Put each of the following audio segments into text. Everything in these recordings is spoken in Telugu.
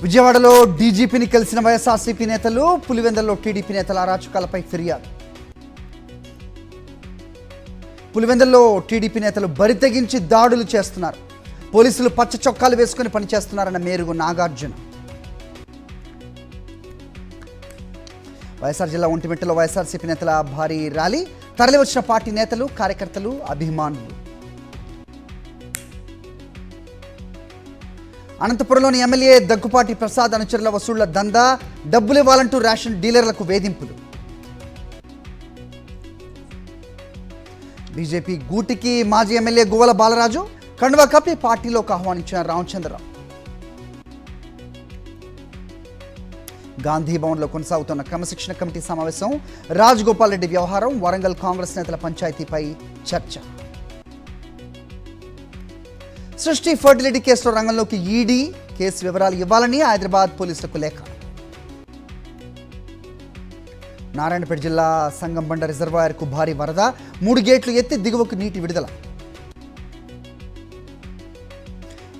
విజయవాడలో డీజీపీని కలిసిన వైఎస్ఆర్సీపీ నేతలు, పులివెందులలో టీడీపీ నేతల అరాచకాలపై ఫిర్యాదు. పులివెందులలో టీడీపీ నేతలు బరితెగించి దాడులు చేస్తున్నారు. పోలీసులు పచ్చ చొక్కాలు వేసుకుని పనిచేస్తున్నారన్న మేరుగు నాగార్జున. వైఎస్ఆర్ జిల్లా ఒంటిమిట్టలో వైఎస్ఆర్సీపీ నేతల భారీ ర్యాలీ, తరలివచ్చిన పార్టీ నేతలు, కార్యకర్తలు, అభిమానులు. అనంతపురంలోని ఎమ్మెల్యే దగ్గుపాటి ప్రసాద్ అనుచరుల వసూళ్ల దందా, డబ్బులు ఇవ్వాలంటూ రేషన్ డీలర్లకు వేధింపులు. బీజేపీ గూటికి మాజీ ఎమ్మెల్యే గువ్వల బాలరాజు, కండువా కప్పి పార్టీలోకి ఆహ్వానించిన రామచంద్రరావు. గాంధీ భవన్లో కొనసాగుతున్న క్రమశిక్షణ కమిటీ సమావేశం, రాజగోపాల్ రెడ్డి వ్యవహారం, వరంగల్ కాంగ్రెస్ నేతల పంచాయతీపై చర్చ. సృష్టి ఫర్టిలిటీ కేసులో రంగంలోకి ఈడీ, కేసు వివరాలు ఇవ్వాలని హైదరాబాద్ పోలీసులకు లేఖ. నారాయణపేట జిల్లా సంగంబండ రిజర్వాయర్కు భారీ వరద, 3 గేట్లు ఎత్తి దిగువకు నీటి విడుదల.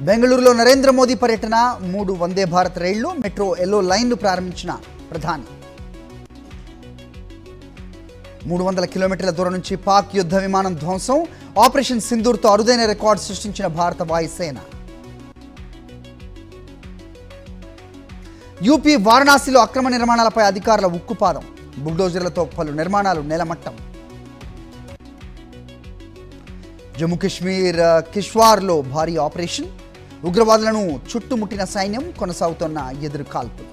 బెంగళూరులో నరేంద్ర మోదీ పర్యటన, 3 వందే భారత్ రైళ్లు, మెట్రో ఎల్లో లైన్ను ప్రారంభించిన ప్రధాని. 300 కిలోమీటర్ల దూరం నుంచి పాక్ యుద్ధ విమానం ధ్వంసం, ఆపరేషన్ సింధూర్తో అరుదైన రికార్డు సృష్టించిన భారత వాయుసేన. యూపీ వారణాసిలో అక్రమ నిర్మాణాలపై అధికారుల ఉక్కుపాదం, బుల్డోజర్లతో పలు నిర్మాణాలు నేలమట్టం. జమ్మూ కాశ్మీర్ కిష్వార్లో భారీ ఆపరేషన్, ఉగ్రవాదులను చుట్టుముట్టిన సైన్యం, కొనసాగుతున్న ఎదురు కాల్పులు.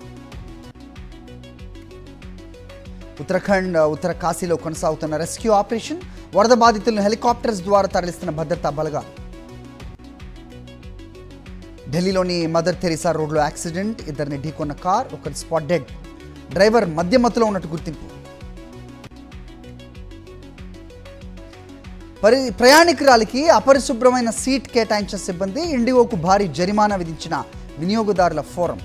ఉత్తరాఖండ్ ఉత్తర కాశీలో కొనసాగుతున్న రెస్క్యూ ఆపరేషన్, వరద బాధితులను హెలికాప్టర్స్ ద్వారా తరలిస్తున్న భద్రతా బలగాలు. ఢిల్లీలోని మదర్ తెరీసా రోడ్లో యాక్సిడెంట్, 2 ఢీకొన్న కార్, 1 స్పాట్ డెడ్, డ్రైవర్ మధ్యమత్తులో ఉన్నట్టు గుర్తింపు. ప్రయాణికురాలికి అపరిశుభ్రమైన సీట్ కేటాయించిన సిబ్బంది, ఇండిగోకు భారీ జరిమానా విధించిన వినియోగదారుల ఫోరం.